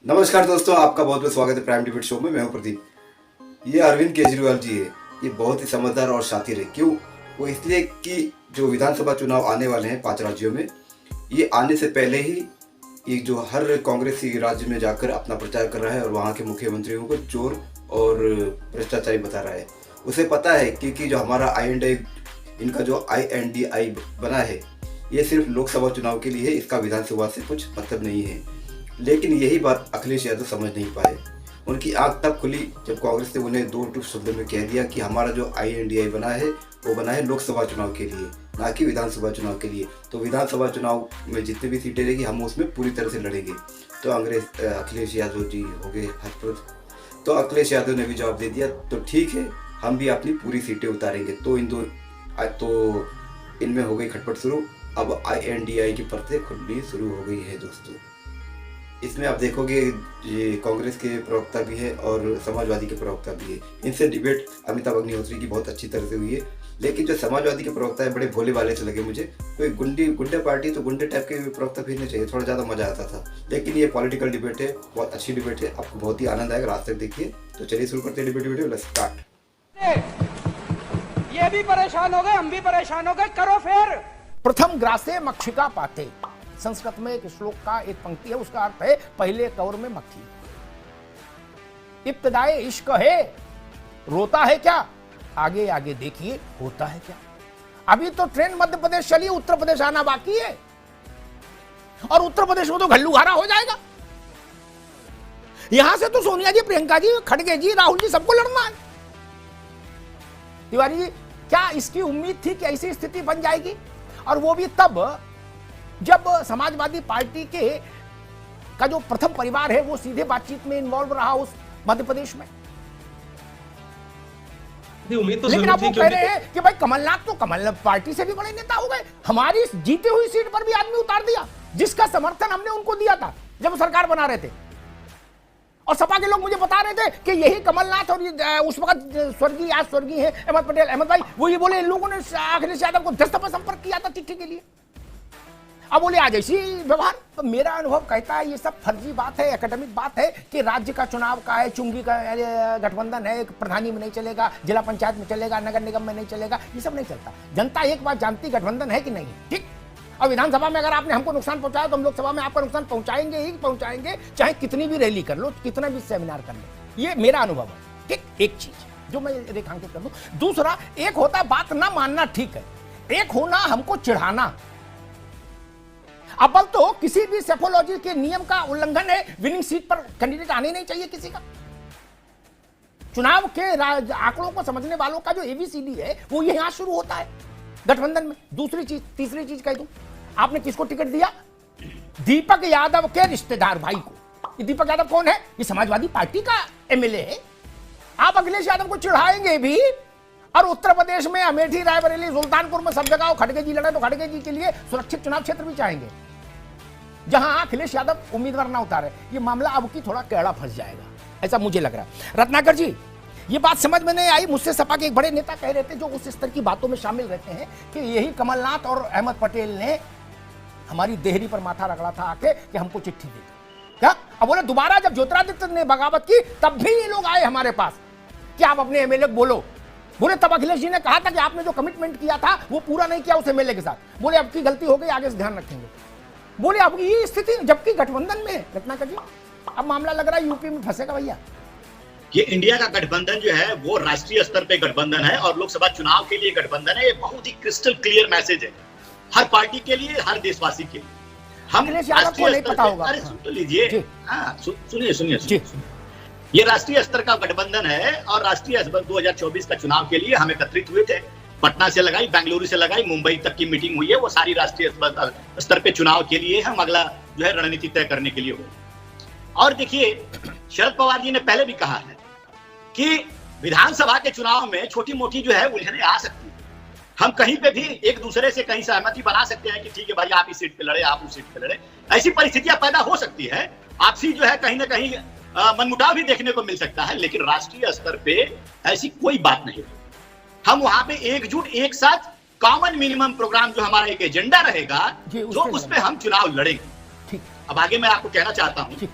नमस्कार दोस्तों, आपका बहुत बहुत स्वागत है प्राइम डिबेट शो में। मैं हूं प्रदीप। ये अरविंद केजरीवाल जी है, ये बहुत ही समझदार और शातिर है। क्यों? वो इसलिए कि जो विधानसभा चुनाव आने वाले हैं 5 राज्यों में, ये आने से पहले ही ये जो हर कांग्रेसी राज्य में जाकर अपना प्रचार कर रहा है और वहाँ के मुख्यमंत्रियों को चोर और भ्रष्टाचारी बता रहा है। उसे पता है कि जो हमारा INDI, इनका जो INDI बना है, ये सिर्फ लोकसभा चुनाव के लिए है, इसका विधानसभा से कुछ मतलब नहीं है। लेकिन यही बात अखिलेश यादव समझ नहीं पाए। उनकी आंख तब खुली जब कांग्रेस ने उन्हें 2 शब्दों में कह दिया कि हमारा जो INDI बना है वो बना है लोकसभा चुनाव के लिए, ना कि विधानसभा चुनाव के लिए। तो विधानसभा चुनाव में जितनी भी सीटें रहेगी हम उसमें पूरी तरह से लड़ेंगे। तो अखिलेश यादव जी हो गए हतप्रभ। तो अखिलेश यादव ने भी जवाब दे दिया, तो ठीक है, हम भी अपनी पूरी सीटें उतारेंगे। तो इनमें हो गई खटपट शुरू। अब INDI की परतें खुलनी शुरू हो गई है दोस्तों। इसमें आप देखोगे ये कांग्रेस के प्रवक्ता भी है और समाजवादी के प्रवक्ता भी है। इनसे डिबेट अमिताभ अग्निहोत्री की बहुत अच्छी तरह से हुई है। लेकिन जो समाजवादी के प्रवक्ता है, बड़े भोले वाले से लगे मुझे। कोई गुंडे पार्टी तो गुंडे टाइप के प्रवक्ता भेजने चाहिए, थोड़ा ज़्यादा मजा आता था। लेकिन ये पॉलिटिकल डिबेट है, बहुत अच्छी डिबेट है, आपको बहुत ही आनंद आएगा। रात तक देखिए। तो चलिए शुरू करते हैं डिबेट। Let's start. ये भी परेशान हो गए, हम भी परेशान हो गए, करो फिर। प्रथम ग्रासे मक्षिका पाते, संस्कृत में एक श्लोक का एक पंक्ति है, उसका अर्थ है पहले कौर में मक्खी। इब्तदाए इश्क है, रोता है क्या, आगे आगे देखिए होता है क्या। अभी तो ट्रेन मध्य प्रदेश चली, उत्तर प्रदेश आना बाकी है, और उत्तर प्रदेश में तो घल्लूघारा हो जाएगा। यहां से तो सोनिया जी, प्रियंका जी, खड़गे जी, राहुल जी सबको लड़ना है। तिवारी जी, क्या इसकी उम्मीद थी कि ऐसी स्थिति बन जाएगी? और वो भी तब जब समाजवादी पार्टी के का जो प्रथम परिवार है वो सीधे बातचीत में इन्वॉल्व रहा उस मध्य प्रदेश में। उम्मीद तो लेकिन अब वो कह रहे हैं कि भाई कमलनाथ तो कमलनाथ पार्टी से भी बड़े नेता हो गए, हमारी जीती हुई सीट पर भी आदमी उतार दिया जिसका समर्थन हमने उनको दिया था जब सरकार बना रहे थे। और सपा के लोग मुझे बता रहे थे कि यही कमलनाथ और उस वक्त स्वर्गीय, आज स्वर्गीय है अहमद पटेल, अहमद भाई, वो ये बोले इन लोगों ने अखिलेश यादव को 10 दफा संपर्क किया था चिट्ठी के लिए। अब बोले आज ऐसी व्यवहार। तो मेरा अनुभव कहता है ये सब फर्जी बात है, एकेडमिक बात है कि राज्य का चुनाव का है, चुंगी का गठबंधन है, प्रधानी में नहीं चलेगा, जिला पंचायत में चलेगा, नगर निगम में नहीं चलेगा, ये सब नहीं चलता। जनता एक बात जानती गठबंधन है कि नहीं, ठीक। और विधानसभा में अगर आपने हमको नुकसान पहुंचाया तो हम लोकसभा में आपका नुकसान पहुंचाएंगे ही पहुंचाएंगे, चाहे कितनी भी रैली कर लो, कितना भी सेमिनार कर लो। ये मेरा अनुभव है, ठीक। एक चीज जो मैं रेखांकित कर दूं। दूसरा, एक होता बात ना मानना, ठीक है, एक होना हमको चिढ़ाना। अब तो किसी भी सेफोलॉजी के नियम का उल्लंघन है, विनिंग सीट पर कैंडिडेट आने नहीं चाहिए किसी का। चुनाव के आंकड़ों को समझने वालों का जो ABCD है वो यहां शुरू होता है गठबंधन में। दूसरी चीज, तीसरी चीज कह दूं, आपने किसको टिकट दिया? दीपक यादव के रिश्तेदार भाई को। ये दीपक यादव कौन है? ये समाजवादी पार्टी का MLA है। आप अखिलेश यादव को चिढ़ाएंगे भी, और उत्तर प्रदेश में अमेठी, रायबरेली, सुल्तानपुर में सब जगह खड़गे जी लड़े तो खड़गे जी के लिए सुरक्षित चुनाव क्षेत्र भी चाहेंगे जहां अखिलेश यादव उम्मीदवार ना उतारे। ये मामला अब की थोड़ा कैड़ा फंस जाएगा, ऐसा मुझे लग रहा है। रत्नाकर जी, ये बात समझ में नहीं आई। मुझसे सपा के एक बड़े नेता कह रहे थे जो उस स्तर की बातों में शामिल रहते हैं कि यही कमलनाथ और अहमद पटेल ने हमारी देहरी पर माथा रगड़ा था आके कि हमको चिट्ठी दे क्या। अब बोले दोबारा जब ज्योतिरादित्य ने बगावत की तब भी ये लोग आए हमारे पास कि आप अपने MLA बोलो। बोले तब अखिलेश जी ने कहा था कि आपने जो कमिटमेंट किया था वो पूरा नहीं किया उस MLA के साथ। बोले अब की गलती हो गई, आगे से ध्यान रखेंगे। बोले अब ये स्थिति जबकि गठबंधन में है। रत्नाकर जी, अब मामला लग रहा है यूपी में फंसेगा भैया। ये इंडिया का गठबंधन जो है वो राष्ट्रीय स्तर पे गठबंधन है और लोकसभा चुनाव के लिए गठबंधन है। ये बहुत ही क्रिस्टल क्लियर मैसेज है हर पार्टी के लिए, हर देशवासी के लिए। हम अखिलेश यादव को नहीं पता होगा। अरे सुन तो लीजिए, हाँ सुनिए। ये राष्ट्रीय स्तर का गठबंधन है और राष्ट्रीय 2024 का चुनाव के लिए हम एकत्रित हुए थे। पटना से लगाई, बेंगलुरु से लगाई, मुंबई तक की मीटिंग हुई है। वो सारी राष्ट्रीय स्तर पे चुनाव के लिए हम अगला जो है रणनीति तय करने के लिए हो। और देखिए, शरद पवार जी ने पहले भी कहा है कि विधानसभा के चुनाव में छोटी मोटी जो है उलझने आ सकती है। हम कहीं पे भी एक दूसरे से कहीं सहमति बना सकते हैं कि ठीक है भाई, आप इस सीट पे लड़े, आप उस सीट पे लड़े। ऐसी परिस्थितियां पैदा हो सकती है, आपसी जो है कहीं ना कहीं मनमुटाव भी देखने को मिल सकता है। लेकिन राष्ट्रीय स्तर पे ऐसी कोई बात नहीं। हम वहां पे एकजुट, एक साथ कॉमन मिनिमम प्रोग्राम जो हमारा एक एजेंडा रहेगा, जो उसमें हम चुनाव लड़ेंगे। अब आगे मैं आपको कहना चाहता हूं,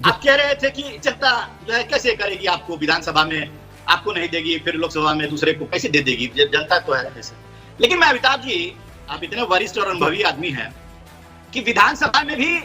आप कह रहे थे कि जनता जो है कैसे करेगी, आपको विधानसभा में आपको नहीं देगी, फिर लोकसभा में दूसरे को कैसे दे देगी, जनता तो है ऐसे। लेकिन मैं अमिताभ जी, आप इतने वरिष्ठ और अनुभवी आदमी हैं कि विधानसभा में भी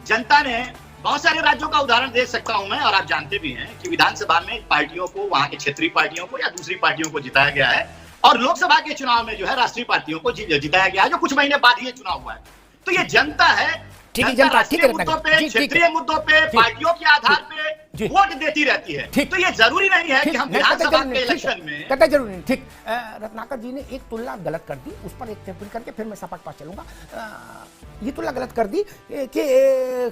जनता ने, बहुत सारे राज्यों का उदाहरण दे सकता हूं मैं, और आप जानते भी हैं कि विधानसभा में पार्टियों को, वहां के क्षेत्रीय पार्टियों को या दूसरी पार्टियों को जिताया गया है, और लोकसभा के चुनाव में जो है राष्ट्रीय पार्टियों को जिताया गया है, जो कुछ महीने बाद ये चुनाव हुआ है। तो ये जनता है, ठीक है, जनता ठीक है, मुद्दों पे, क्षेत्रीय मुद्दों पे, पार्टियों के आधार पे वोट देती रहती है। तो ये जरूरी नहीं है कि हम विधानसभा के इलेक्शन में कहते जरूरी नहीं। ठीक, रत्नाकर जी ने एक तुलना गलत कर दी, उस पर एक टिप्पणी करके फिर मैं सपा के पास चलूंगा। ये तुलना गलत कर दी कि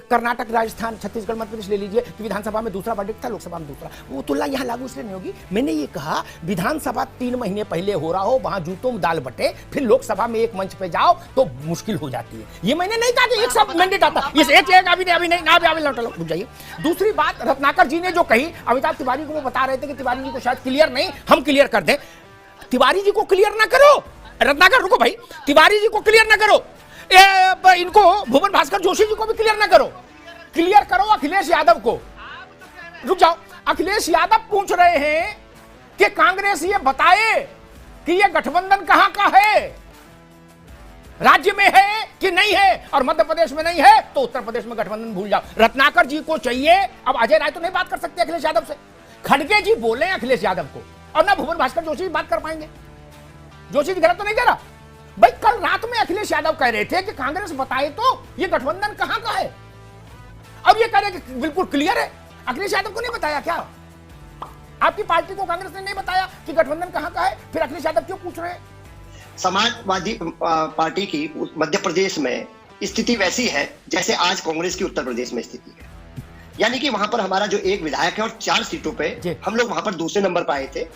कर्नाटक, राजस्थान, छत्तीसगढ़, मध्य प्रदेश ले लीजिए कि विधानसभा में दूसरा वर्डिक्ट था, लोकसभा में दूसरा। वो तुलना यहाँ लागू इसलिए नहीं होगी। मैंने ये कहा विधानसभा 3 महीने पहले हो रहा हो, वहां जूतों में दाल बटे, फिर लोकसभा में एक मंच पे जाओ तो मुश्किल हो जाती है। ये मैंने नहीं कहा कि एक सब मैंडेट आता, इस एक अभी नहीं ना अभी लौट जाइए। दूसरी बात रत्नाकर जी ने जो कही, अमिताभ तिवारी को वो बता रहे थे कि तिवारी जी को शायद क्लियर नहीं, हम क्लियर कर दें। तिवारी जी को क्लियर ना करो, रत्नाकर रुको भाई, तिवारी जी को क्लियर ना करो, इनको भुवन भास्कर जोशी जी को भी क्लियर ना करो, क्लियर करो अखिलेश यादव को। रुक जाओ, अखिलेश यादव पूछ रहे हैं कि कांग्रेस ये बताए कि ये गठबंधन कहां का है, राज्य में है कि नहीं है, और मध्य प्रदेश में नहीं है तो उत्तर प्रदेश में गठबंधन भूल जाओ। रत्नाकर जी को चाहिए, अब अजय राय तो नहीं बात कर सकते अखिलेश यादव से, खड़गे जी बोले अखिलेश यादव को, और ना भुवन भास्कर जोशी बात कर पाएंगे। जोशी जी गलत तो नहीं कह रहा भाई, कल रात में अखिलेश यादव कह रहे थे कि कांग्रेस बताए तो ये गठबंधन कहां का है, अब ये कह रहे कि बिल्कुल क्लियर है। अखिलेश यादव को नहीं बताया क्या? आपकी पार्टी को कांग्रेस ने नहीं बताया कि गठबंधन कहां का है, फिर अखिलेश यादव क्यों पूछ रहे हैं? समाजवादी पार्टी की मध्य प्रदेश में स्थिति वैसी है जैसे आज कांग्रेस की उत्तर प्रदेश में स्थिति है, यानी कि वहां पर हमारा जो एक विधायक है और 4 सीटों पे हम लोग वहां पर दूसरे नंबर पर आए थे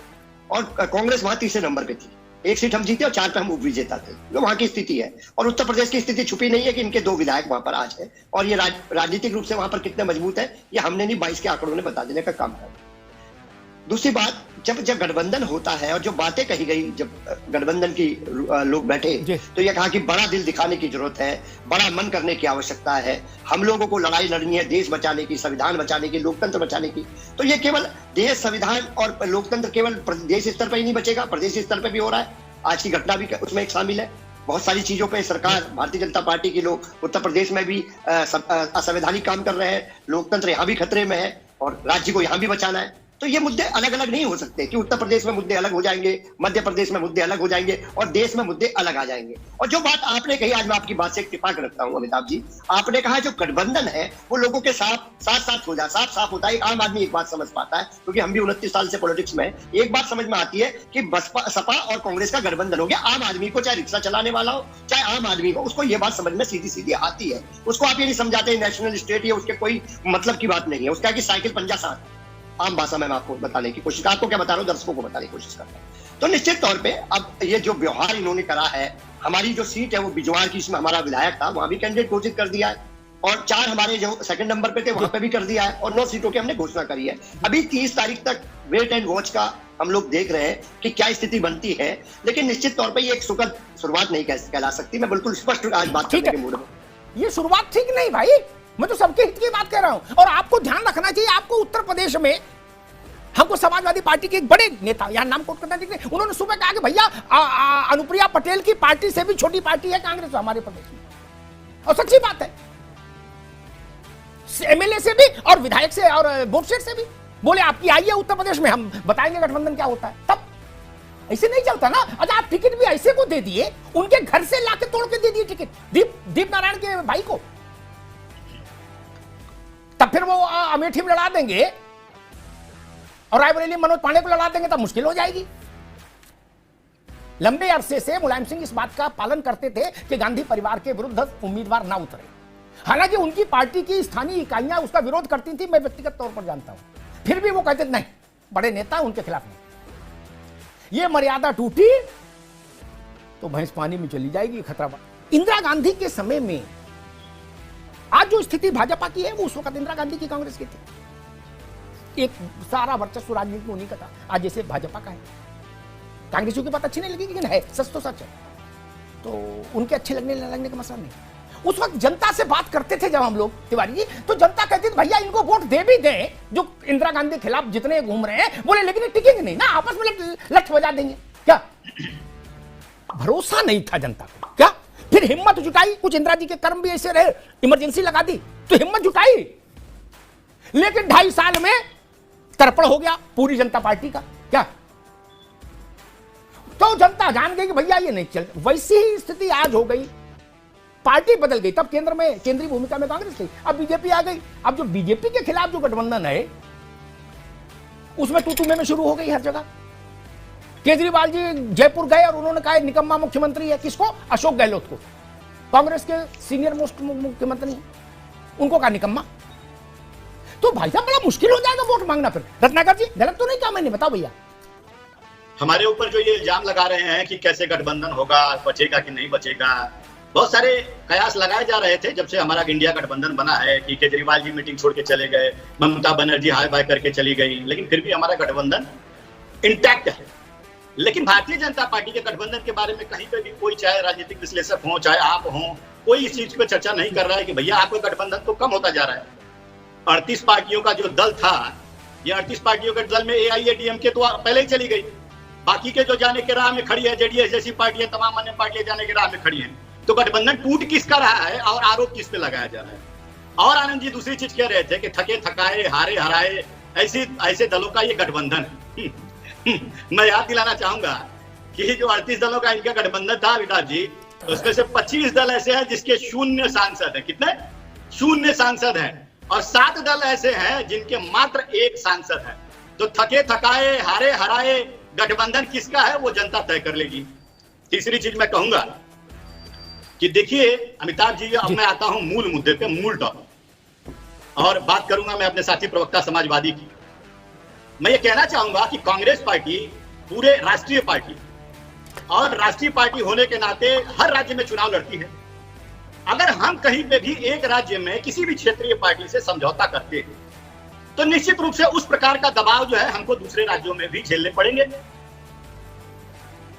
और कांग्रेस वहां तीसरे नंबर पे थी। 1 सीट हम जीते और 4 पे हम उपविजेता थे। जो वहां की स्थिति है, और उत्तर प्रदेश की स्थिति छुपी नहीं है कि इनके 2 विधायक वहां पर आज है, और ये राजनीतिक रूप से वहां पर कितने मजबूत है ये हमने नहीं 22 के आंकड़ों ने बता देने का काम है। दूसरी बात, जब गठबंधन होता है और जो बातें कही गई, जब गठबंधन की लोग बैठे तो ये कहा कि बड़ा दिल दिखाने की जरूरत है, बड़ा मन करने की आवश्यकता है, हम लोगों को लड़ाई लड़नी है देश बचाने की, संविधान बचाने की, लोकतंत्र बचाने की। तो ये केवल देश, संविधान और लोकतंत्र केवल देश स्तर पर ही नहीं बचेगा, प्रदेश स्तर पर भी हो रहा है। आज की घटना भी उसमें एक शामिल है। बहुत सारी चीजों पे सरकार, भारतीय जनता पार्टी के लोग उत्तर प्रदेश में भी असंवैधानिक काम कर रहे हैं, लोकतंत्र यहाँ भी खतरे में है और राज्य को यहाँ भी बचाना है। तो ये मुद्दे अलग अलग नहीं हो सकते कि उत्तर प्रदेश में मुद्दे अलग हो जाएंगे, मध्य प्रदेश में मुद्दे अलग हो जाएंगे और देश में मुद्दे अलग आ जाएंगे। और जो बात आपने कही, आज मैं आपकी बात से इत्तेफाक रखता हूं अमिताभ जी, आपने कहा जो गठबंधन है वो लोगों के साथ हो जाए, साफ होता है। एक आम आदमी एक बात समझ पाता है, क्योंकि हम भी 29 साल से पॉलिटिक्स में, एक बात समझ में आती है कि बसपा, सपा और कांग्रेस का गठबंधन हो गया। आम आदमी को, चाहे रिक्शा चलाने वाला हो, चाहे आम आदमी को, उसको ये बात समझ में सीधी सीधी आती है। उसको आप ये नहीं समझाते नेशनल स्टेट, ये उसके कोई मतलब की बात नहीं है। उसका कि साइकिल पंजा साथ, आम भाषा में मैं आपको बताने की कोशिश, आपको क्या बता रहा हूँ, दर्शकों को बताने की कोशिश करता हूँ। तो निश्चित तौर पे अब ये जो व्यवहार इन्होंने करा है, हमारी जो सीट है वो बिजवार की, इसमें हमारा विधायक था, वहां भी कैंडिडेट घोषित कर दिया है, और 4 हमारे जो सेकंड नंबर पे थे वहां पे भी कर दिया है, और 9 सीटों की हमने घोषणा करी है। अभी 30 तारीख तक वेट एंड वॉच का हम लोग देख रहे हैं कि क्या स्थिति बनती है, लेकिन निश्चित तौर पर ये एक सुखद शुरुआत नहीं कहला सकती। मैं बिल्कुल स्पष्ट आज बात करने के मूड में। ये शुरुआत ठीक नहीं भाई, मैं तो सबके हित की बात कर रहा हूं। और आपको ध्यान रखना चाहिए, आपको उत्तर प्रदेश में हमको समाजवादी पार्टी के एक बड़े नेता, यहां नाम कोट करना चाहिए, उन्होंने सुबह कहा कि भैया अनुप्रिया पटेल की पार्टी से भी छोटी पार्टी है कांग्रेस हमारे प्रदेश में, और सच्ची बात है। एमएलए से भी और विधायक से और बोर्ड से भी बोले आपकी आई है उत्तर प्रदेश में, हम बताएंगे गठबंधन क्या होता है। तब ऐसे नहीं चलता ना। अच्छा, आप टिकट भी ऐसे को दे दिए, उनके घर से लाके तोड़ के दे दिए टिकट दीप नारायण के भाई को, तब फिर वो अमेठी में लड़ा देंगे और रायबरेली मनोज पांडे को लड़ा देंगे, तब मुश्किल हो जाएगी। लंबे अरसे से मुलायम सिंह इस बात का पालन करते थे कि गांधी परिवार के विरुद्ध उम्मीदवार ना उतरे। हालांकि उनकी पार्टी की स्थानीय इकाइयां उसका विरोध करती थी, मैं व्यक्तिगत तौर पर जानता हूं, फिर भी वो कहते नहीं, बड़े नेता उनके खिलाफ नहीं। ये मर्यादा टूटी तो भैंस पानी में चली जाएगी, खतरा। इंदिरा गांधी के समय में आज जो स्थिति भाजपा की है वो उस वक्त इंदिरा गांधी की, कांग्रेस की थी। एक सारा वर्चस्व राजनीति में उन्हीं का था, आज जैसे भाजपा का है। कांग्रेसियों की बात अच्छी नहीं लगी, लेकिन है, सच तो सच है, तो उनके अच्छे लगने का मसला नहीं। उस वक्त जनता से बात करते थे जब हम लोग तिवारी जी, तो जनता कहती थी भैया इनको वोट दे भी दें, जो इंदिरा गांधी के खिलाफ जितने घूम रहे हैं, बोले लेकिन ये टिकेंगे नहीं ना, आपस में लठ बजा देंगे। क्या भरोसा नहीं था जनता को? क्या फिर हिम्मत जुटाई, कुछ इंदिरा जी के कर्म भी ऐसे रहे, इमरजेंसी लगा दी तो हिम्मत जुटाई, लेकिन 2.5 साल में तर्पण हो गया पूरी जनता पार्टी का। क्या तो जनता जान गई कि भैया ये नहीं चल। वैसी ही स्थिति आज हो गई, पार्टी बदल गई, तब केंद्र में केंद्रीय भूमिका में कांग्रेस थी, अब बीजेपी आ गई। अब जो बीजेपी के खिलाफ जो गठबंधन है उसमें तू में शुरू हो गई हर जगह। केजरीवाल जी जयपुर गए और उन्होंने कहा निकम्मा मुख्यमंत्री है, किसको? अशोक गहलोत को, कांग्रेस के सीनियर मोस्ट मुख्यमंत्री, उनको कहा निकम्मा। तो भाई साहब बड़ा मुश्किल हो जाएगा वोट मांगना। फिर रत्नाकर जी गलत तो नहीं कहा मैंने? बताओ भैया। हमारे ऊपर जो ये इल्जाम लगा रहे हैं कि कैसे गठबंधन होगा, बचेगा कि नहीं बचेगा, बहुत सारे कयास लगाए जा रहे थे जब से हमारा इंडिया गठबंधन बना है कि केजरीवाल जी मीटिंग छोड़ के चले गए, ममता बनर्जी हाय बाय करके चली गई, लेकिन फिर भी हमारा गठबंधन इंटैक्ट है। लेकिन भारतीय जनता पार्टी के गठबंधन के बारे में कहीं पे भी कोई, चाहे राजनीतिक विश्लेषक हो चाहे आप हो, कोई इस चीज पर चर्चा नहीं कर रहा है कि भैया आपका गठबंधन तो कम होता जा रहा है। 38 पार्टियों का जो दल था, ये 38 पार्टियों के दल में AIADMK तो पहले ही चली गई, बाकी के जो जाने के राह में खड़ी है, जेडीएस जैसी पार्टियां, तमाम अन्य पार्टियां जाने के राह में खड़ी हैं। तो गठबंधन टूट किसका रहा है और आरोप किस पे लगाया जा रहा है? और आनंद जी दूसरी चीज कह रहे थे कि थके थकाए हारे हराए ऐसे दलों का ये गठबंधन है। मैं याद दिलाना चाहूंगा कि जो 38 दलों का इनका गठबंधन था अमिताभ जी, उसमें से 25 दल ऐसे हैं जिसके 0 सांसद हैं। कितने? 0 सांसद हैं। और 7 दल ऐसे हैं जिनके मात्र 1 सांसद है। तो थके थकाए हारे हराए गठबंधन किसका है वो जनता तय कर लेगी। तीसरी चीज मैं कहूंगा कि देखिए अमिताभ जी, अब मैं आता हूं मूल मुद्दे पे, मूल टॉपिक, और बात करूंगा मैं अपने साथी प्रवक्ता समाजवादी की। मैं ये कहना चाहूंगा कि कांग्रेस पार्टी पूरे राष्ट्रीय पार्टी, और राष्ट्रीय पार्टी होने के नाते हर राज्य में चुनाव लड़ती है। अगर हम कहीं पे भी एक राज्य में किसी भी क्षेत्रीय पार्टी से समझौता करते हैं तो निश्चित रूप से उस प्रकार का दबाव जो है हमको दूसरे राज्यों में भी झेलने पड़ेंगे।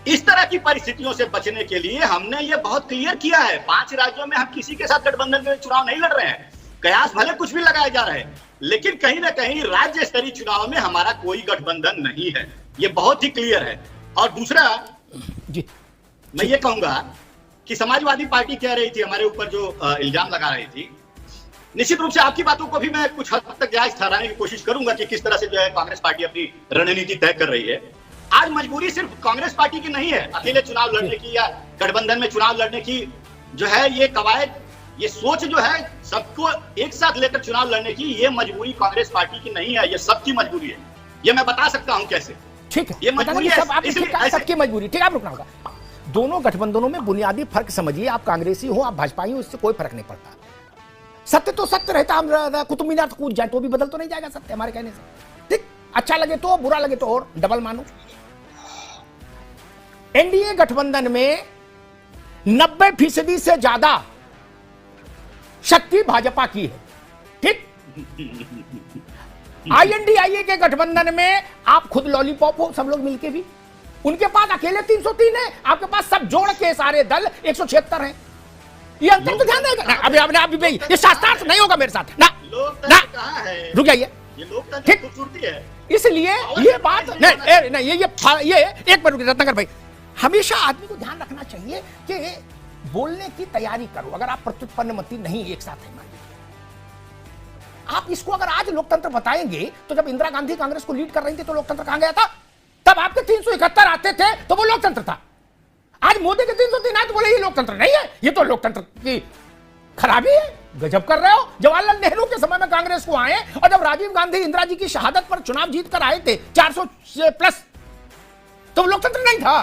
इस तरह की परिस्थितियों से बचने के लिए हमने ये बहुत क्लियर किया है, 5 राज्यों में हम किसी के साथ गठबंधन में चुनाव नहीं लड़ रहे हैं। कयास भले कुछ भी लगाए जा रहे हैं, लेकिन कहीं ना कहीं राज्य स्तरीय चुनाव में हमारा कोई गठबंधन नहीं है, ये बहुत ही क्लियर है। और दूसरा जी, मैं ये कहूंगा कि समाजवादी पार्टी कह रही थी, हमारे ऊपर जो इल्जाम लगा रही थी, निश्चित रूप से आपकी बातों को भी मैं कुछ हद तक जायज ठहराने की कोशिश करूंगा कि किस तरह से जो है कांग्रेस पार्टी अपनी रणनीति तय कर रही है। आज मजबूरी सिर्फ कांग्रेस पार्टी की नहीं है अकेले चुनाव लड़ने की या गठबंधन में चुनाव लड़ने की, जो है ये कवायद, ये सोच जो है सबको एक साथ लेकर चुनाव लड़ने की, ये मजबूरी कांग्रेस पार्टी की नहीं है, ये सबकी मजबूरी है। ये मैं बता सकता हूं कैसे। ठीक है, ये मजबूरी है, सबकी मजबूरी। ठीक है, आप रुकना होगा। दोनों गठबंधनों में बुनियादी फर्क समझिए, आप कांग्रेसी हो आप भाजपाई हो, इससे कोई फर्क नहीं पड़ता। सत्य तो सत्य रहता, हम कुतुब मीनार कूद जाए तो भी बदल तो नहीं जाएगा सत्य हमारे कहने से। ठीक, अच्छा लगे तो, बुरा लगे तो और डबल मानो। एनडीए गठबंधन में 90% से ज्यादा शक्ति भाजपा की है। ठीक, INDIA के गठबंधन में आप खुद लॉलीपॉप हो, सब लोग मिलके भी, उनके पास अकेले 303 है, आपके पास सब जोड़ के सारे दल 176 हैं। ये अंतर तो ध्यान देगा। अभी ये शास्त्रार्थ नहीं होगा मेरे साथ ना, रुक जाइए। ये खूबसूरती है, इसलिए ये बात नहीं, ये एक बार रत्नाकर भाई, हमेशा आदमी को ध्यान रखना चाहिए कि बोलने की तैयारी करो। अगर आप प्रत्युत्पन्नमति नहीं एक साथ है, आप इसको अगर आज लोकतंत्र बताएंगे तो जब इंदिरा गांधी कांग्रेस को लीड कर रही थी तो लोकतंत्र कहां गया था? तब आपके 371 आते थे तो वो लोकतंत्र था। आज मोदी के 303 आए तो बोले ये लोकतंत्र नहीं है, ये तो लोकतंत्र की खराबी है। गजब कर रहे हो। जवाहरलाल नेहरू के समय में कांग्रेस को आए और जब राजीव गांधी इंदिरा जी की शहादत पर चुनाव जीत कर आए थे 400 प्लस, तो लोकतंत्र नहीं था।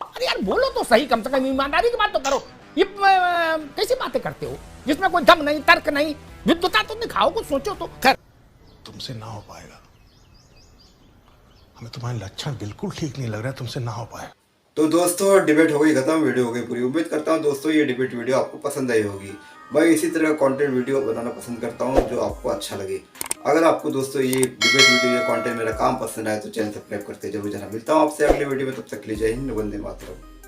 अरे यार बोलो तो सही, कम से कम ईमानदारी की बात तो करो। ये कैसी बातें करते हो जिसमें कोई दम नहीं, तर्क नहीं, विद्वता तो दिखाओ, कुछ सोचो तो। खैर तुमसे ना हो पाएगा, हमें तुम्हारे लक्षण बिल्कुल ठीक नहीं लग रहा है, तुमसे ना हो पाएगा। तो दोस्तों डिबेट हो गई खत्म, वीडियो हो गई पूरी। उम्मीद करता हूँ दोस्तों ये डिबेट वीडियो आपको पसंद आई होगी। मैं इसी तरह कंटेंट वीडियो बनाना पसंद करता हूँ जो आपको अच्छा लगे। अगर आपको दोस्तों ये डिबेट वीडियो या कंटेंट मेरा काम पसंद आए तो चैनल सब्सक्राइब करते जरूर जाना। मिलता हूँ आपसे अगले वीडियो में, तब तक के लिए जय हिंद, वंदे मातरम।